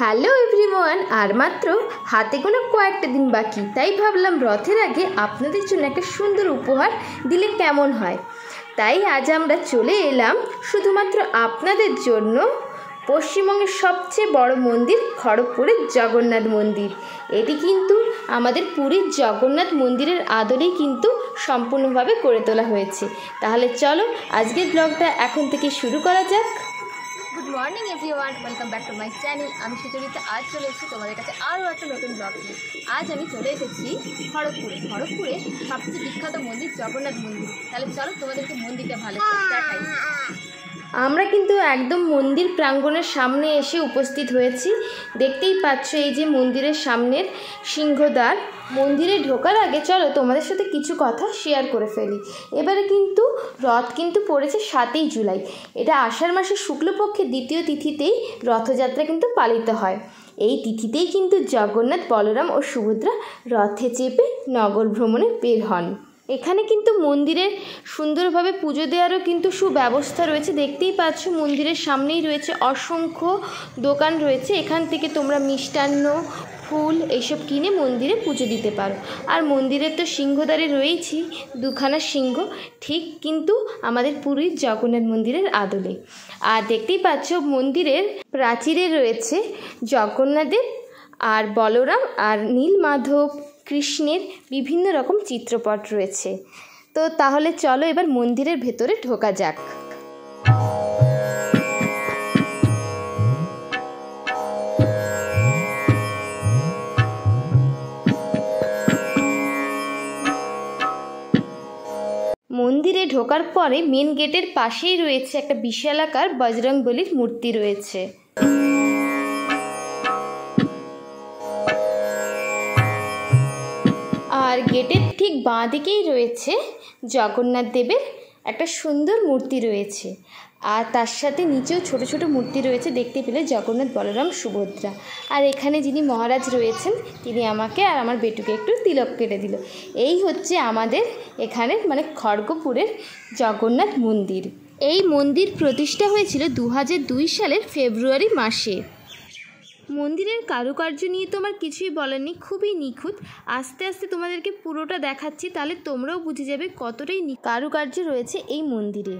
Hello everyone, আর মাত্র হাতে গোনা কয়েকটা দিন বাকি, তাই ভাবলাম রথের আগে আপনাদের জন্য একটা সুন্দর উপহার দিলে কেমন হয়। তাই আজ আমরা চলে এলাম শুধুমাত্র আপনাদের জন্য পশ্চিমবঙ্গের সবচেয়ে বড় মন্দির খড়গপুরের জগন্নাথ মন্দির। এটি কিন্তু আমাদের পুরীর জগন্নাথ মন্দিরের আদলেই কিন্তু সম্পূর্ণভাবে গড়ে তোলা হয়েছে। তাহলে চলো আজকের ব্লগটা এখন থেকে শুরু করা যাক। Good morning everyone, welcome back to my channel. আমি সুচরিতা আজ চলে এসেছি তোমাদের কাছে আরও একটা নতুন ব্লগ নিয়ে। আজ আমি চলে এসেছি খড়গপুরে সবচেয়ে বিখ্যাত মন্দির জগন্নাথ মন্দির। তাহলে চলো তোমাদেরকে মন্দিরটা ভালো করে দেখাই। আমরা কিন্তু একদম মন্দির প্রাঙ্গণের সামনে এসে উপস্থিত হয়েছি। দেখতেই পাচ্ছ এই যে মন্দিরের সামনের সিংহদ্বার। মন্দিরে ঢোকার আগে চলো তোমাদের সাথে কিছু কথা শেয়ার করে ফেলি। এবারে কিন্তু রথ কিন্তু পড়েছে 7ই জুলাই। এটা আষাঢ় মাসের শুক্লপক্ষের দ্বিতীয় তিথিতেই রথযাত্রা কিন্তু পালিত হয়। এই তিথিতেই কিন্তু জগন্নাথ, বলরাম ও সুভদ্রা রথে চেপে নগর ভ্রমণে বের হন। এখানে কিন্তু মন্দিরের সুন্দরভাবে পুজো দেওয়ারও কিন্তু সুব্যবস্থা রয়েছে। দেখতেই পাচ্ছ মন্দিরের সামনেই রয়েছে অসংখ্য দোকান রয়েছে। এখান থেকে তোমরা মিষ্টান্ন, ফুল এইসব কিনে মন্দিরে পুজো দিতে পারো। আর মন্দিরের তো সিংহদ্বারে রয়েছি দুখানা সিংহ, ঠিক কিন্তু আমাদের পুরীর জগন্নাথ মন্দিরের আদলে। আর দেখতেই পাচ্ছ মন্দিরের প্রাচীরে রয়েছে জগন্নাথের আর বলরাম আর নীলমাধব কৃষ্ণের বিভিন্ন রকম চিত্রপট রয়েছে। তো তাহলে চলো এবার মন্দিরের ভেতরে ঢোকা যাক। মন্দিরে ঢোকার পরে মেন গেটের পাশেই রয়েছে একটা বিশালাকার বজরংবলীর মূর্তি রয়েছে। আর গেটের ঠিক বাঁ দিকেই রয়েছে জগন্নাথ দেবের একটা সুন্দর মূর্তি রয়েছে। আর তার সাথে নিচেও ছোট ছোট মূর্তি রয়েছে, দেখতে পেলে জগন্নাথ, বলরাম, সুভদ্রা। আর এখানে যিনি মহারাজ রয়েছেন তিনি আমাকে আর আমার বেটুকে একটু তিলক কেটে দিল। এই হচ্ছে আমাদের এখানের মানে খড়গপুরের জগন্নাথ মন্দির। এই মন্দির প্রতিষ্ঠা হয়েছিল 2002 সালের ফেব্রুয়ারি মাসে। মন্দিরের কারুকার্য নিয়ে তো আমার কিছুই বলার নেই, খুবই নিখুঁত। আস্তে আস্তে তোমাদেরকে পুরোটা দেখাচ্ছি, তাহলে তোমরাও বুঝে যাবে কতটাই কারুকার্য রয়েছে এই মন্দিরে।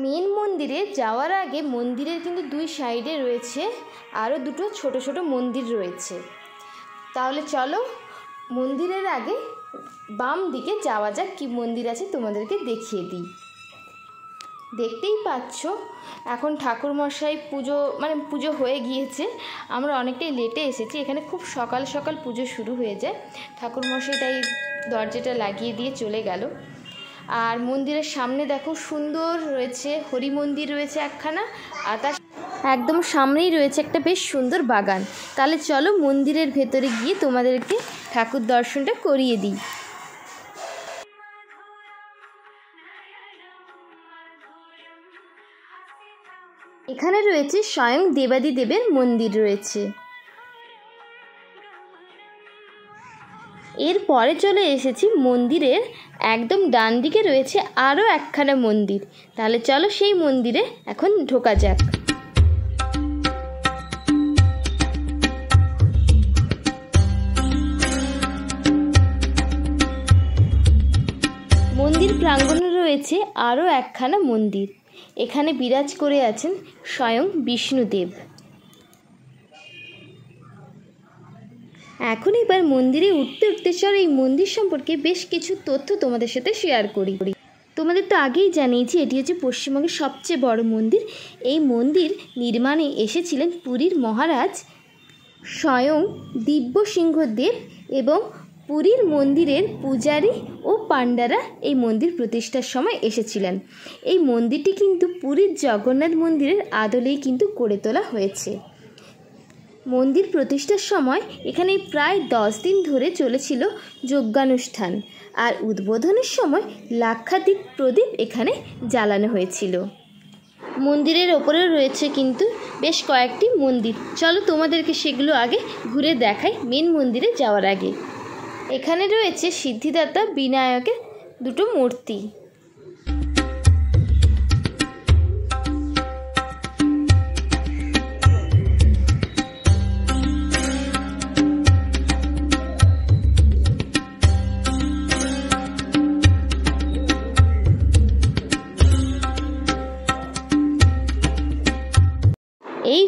মেন মন্দিরে যাওয়ার আগে মন্দিরের কিন্তু দুই সাইডে রয়েছে আরও দুটো ছোট ছোট মন্দির রয়েছে। তাহলে চলো মন্দিরের আগে বাম দিকে যাওয়া যাক, কি মন্দির আছে তোমাদেরকে দেখিয়ে দিই। দেখতেই পাচ্ছ এখন ঠাকুরমশাই পুজো হয়ে গিয়েছে। আমরা অনেকটাই লেটে এসেছি, এখানে খুব সকাল সকাল পুজো শুরু হয়ে যায়। ঠাকুরমশাইটাই দরজাটা লাগিয়ে দিয়ে চলে গেল। আর মন্দিরের সামনে দেখো সুন্দর রয়েছে হরি মন্দির রয়েছে একখানা, আর তার একদম সামনেই রয়েছে একটা বেশ সুন্দর বাগান। তাহলে চলো মন্দিরের ভেতরে গিয়ে তোমাদেরকে ঠাকুর দর্শনটা করিয়ে দিই। এখানে রয়েছে স্বয়ং দেবাদিদেবের মন্দির রয়েছে। এরপরে চলে এসেছি মন্দিরের একদম ডান দিকে রয়েছে আরও একখানা মন্দির। তাহলে চলো সেই মন্দিরে এখন ঢোকা যাক। মন্দির প্রাঙ্গণে রয়েছে আরও একখানা মন্দির। এখানে বিরাজ করে আছেন স্বয়ং বিষ্ণুদেব। এখন এবার মন্দিরে উঠতে উঠতে চলো এই মন্দির সম্পর্কে বেশ কিছু তথ্য তোমাদের সাথে শেয়ার করি। তোমাদের তো আগেই জানিয়েছি এটি হচ্ছে পশ্চিমবঙ্গের সবচেয়ে বড় মন্দির। এই মন্দির নির্মাণে এসেছিলেন পুরীর মহারাজ স্বয়ং দিব্যসিংহদেব এবং পুরীর মন্দিরের পূজারী ও পাণ্ডারা এই মন্দির প্রতিষ্ঠার সময় এসেছিলেন। এই মন্দিরটি কিন্তু পুরীর জগন্নাথ মন্দিরের আদলেই কিন্তু গড়ে তোলা হয়েছে। মন্দির প্রতিষ্ঠার সময় এখানে প্রায় 10 দিন ধরে চলেছিল যজ্ঞানুষ্ঠান, আর উদ্বোধনের সময় লাক্ষাধিক প্রদীপ এখানে জ্বালানো হয়েছিল। মন্দিরের ওপরেও রয়েছে কিন্তু বেশ কয়েকটি মন্দির। চলো তোমাদেরকে সেগুলো আগে ঘুরে দেখাই মেন মন্দিরে যাওয়ার আগে। এখানে রয়েছে সিদ্ধিদাতা বিনায়কের দুটো মূর্তি।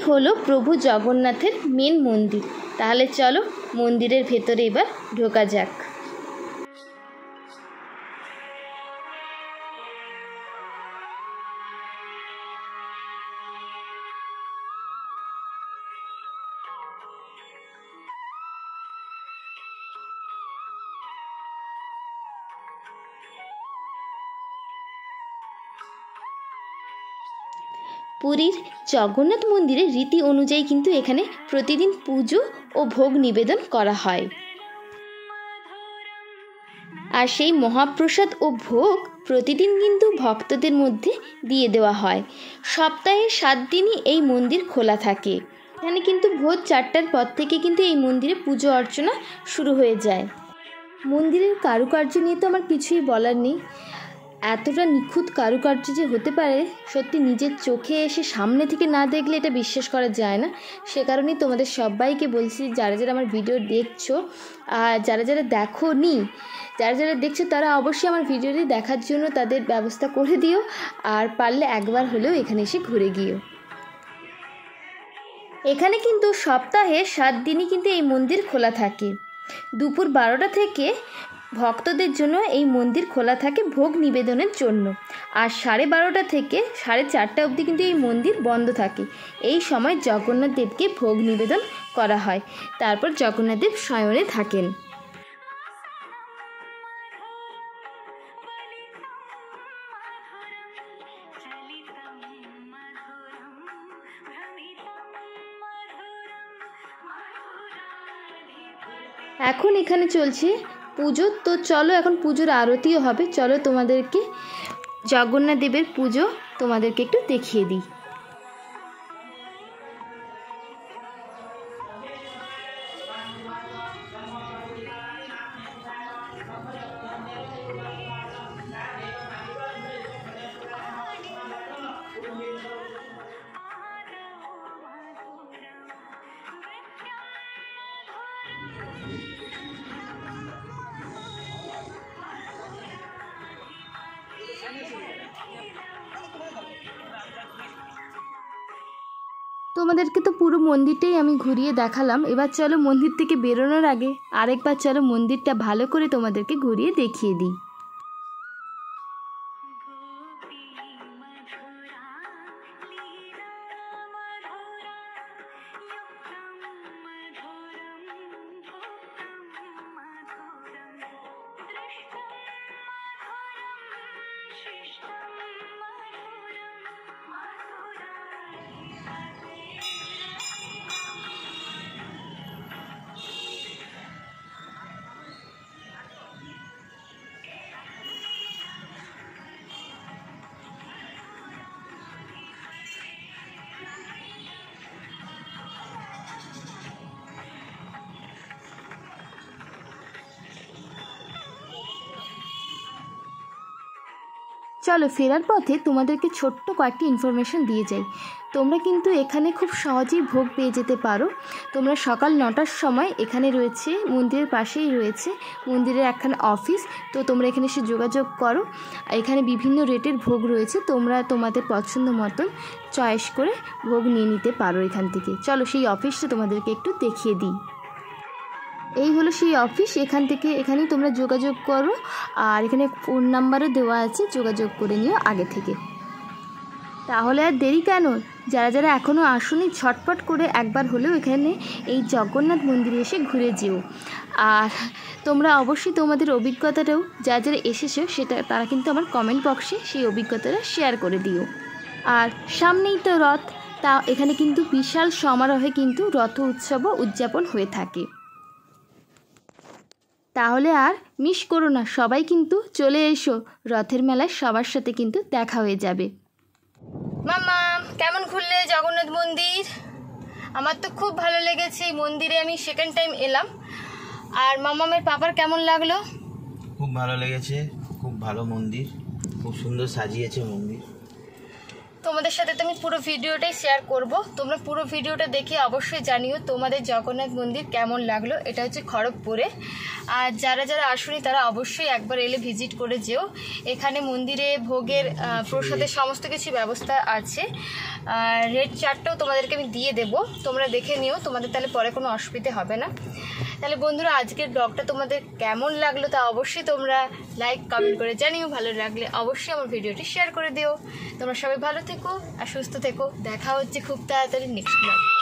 হলো প্রভু জগন্নাথের মেন মন্দির। তাহলে চলো মন্দিরের ভেতরে এবার ঢোকা যাক। পুরীর জগন্নাথ মন্দিরের রীতি অনুযায়ী কিন্তু এখানে প্রতিদিন পুজো ও ভোগ নিবেদন করা হয়। আর সেই মহাপ্রসাদ ও ভোগ প্রতিদিন কিন্তু ভক্তদের মধ্যে দিয়ে দেওয়া হয়। সপ্তাহে 7 দিনই এই মন্দির খোলা থাকে। এখানে কিন্তু ভোর 4টার পর থেকে কিন্তু এই মন্দিরে পুজো অর্চনা শুরু হয়ে যায়। মন্দিরের কারুকার্য নিয়ে তো আমার কিছুই বলার নেই। এতটা নিখুঁত কারুকার্য যে হতে পারে সত্যি নিজের চোখে এসে সামনে থেকে না দেখলে এটা বিশ্বাস করা যায় না। সে কারণেই তোমাদের সবাইকে বলছি, যারা যারা আমার ভিডিও দেখছো আর যারা যারা দেখোনি, যারা যারা দেখছো তারা অবশ্যই আমার ভিডিওটি দেখার জন্য তাদের ব্যবস্থা করে দিও। আর পারলে একবার হলেও এখানে এসে ঘুরে গিয়েও। এখানে কিন্তু সপ্তাহে 7 দিনই কিন্তু এই মন্দির খোলা থাকে। দুপুর 12টা থেকে ভক্তদের জন্য এই মন্দির খোলা থাকে ভোগ নিবেদনের জন্য। আর 12:30 থেকে 4:30 অবধি কিন্তু এই মন্দির বন্ধ থাকে। এই সময় জগন্নাথ দেবকে ভোগ নিবেদন করা হয়। তারপর জগন্নাথ দেব শয়নে থাকেন। এখন এখানে চলছে পুজো। তো চলো এখন পুজোর আরতিও হবে। চলো তোমাদেরকে জগন্নাথ দেবের পুজো তোমাদেরকে একটু দেখিয়ে দিই। তোমাদেরকে তো পুরো মন্দিরটাই আমি ঘুরিয়ে দেখালাম। এবার চলো মন্দির থেকে বেরোনোর আগে আরেকবার চলো মন্দিরটা ভালো করে তোমাদেরকে ঘুরিয়ে দেখিয়ে দিই। চলো ফেরার পথে তোমাদেরকে ছোট্ট কয়েকটি ইনফরমেশন দিয়ে যাই। তোমরা কিন্তু এখানে খুব সহজেই ভোগ পেয়ে যেতে পারো। তোমরা সকাল 9টার সময় এখানে রয়েছে, মন্দিরের পাশেই রয়েছে মন্দিরের একখানে অফিস। তো তোমরা এখানে এসে যোগাযোগ করো। এখানে বিভিন্ন রেটের ভোগ রয়েছে, তোমরা তোমাদের পছন্দ মতন চয়েস করে ভোগ নিয়ে নিতে পারো এখান থেকে। চলো সেই অফিসটা তোমাদেরকে একটু দেখিয়ে দিই। এই হলো সেই অফিস। এখানেই তোমরা যোগাযোগ করো। আর এখানে ফোন নাম্বারও দেওয়া আছে, যোগাযোগ করে নিও আগে থেকে। তাহলে আর দেরি কেন, যারা যারা এখনও আসোনি ঝটপট করে একবার হলেও এখানে এই জগন্নাথ মন্দিরে এসে ঘুরে যেও। আর তোমরা অবশ্যই তোমাদের অভিজ্ঞতাটাও যারা যারা এসেছো তারা কিন্তু আমার কমেন্ট বক্সে সেই অভিজ্ঞতাটা শেয়ার করে দিও। আর সামনেই তো রথ, তা এখানে কিন্তু বিশাল সমারোহে কিন্তু রথ উৎসবও উদযাপন হয়ে থাকে। তাহলে আর মিস করো না, সবাই কিন্তু চলে এসো রথের মেলায়, সবার সাথে কিন্তু দেখা হয়ে যাবে। মামা কেমন ঘুরলে জগন্নাথ মন্দির? আমার তো খুব ভালো লেগেছে। এই মন্দিরে আমি সেকেন্ড টাইম এলাম। আর মামামের পাপার কেমন লাগলো? খুব ভালো লেগেছে, খুব ভালো মন্দির, খুব সুন্দর সাজিয়েছে মন্দির। তোমাদের সাথে তো আমি পুরো ভিডিওটাই শেয়ার করব। তোমরা পুরো ভিডিওটা দেখে অবশ্যই জানিও তোমাদের জগন্নাথ মন্দির কেমন লাগলো। এটা হচ্ছে খড়গপুরে। আর যারা যারা আসুনি তারা অবশ্যই একবার এলে ভিজিট করে যেও। এখানে মন্দিরে ভোগের প্রসাদের সমস্ত কিছু ব্যবস্থা আছে। আর রেড চার্টটাও তোমাদেরকে আমি দিয়ে দেবো, তোমরা দেখে নিও, তোমাদের তাহলে পরে কোনো অসুবিধে হবে না। তাহলে বন্ধুরা, আজকের ব্লগটা তোমাদের কেমন লাগলো তা অবশ্যই তোমরা লাইক কমেন্ট করে জানিও। ভালো লাগলে অবশ্যই আমার ভিডিওটি শেয়ার করে দিও। তোমরা সবাই ভালো থেকো আর সুস্থ থেকো। দেখা হচ্ছে খুব তাড়াতাড়ি নেক্সট ব্লগ।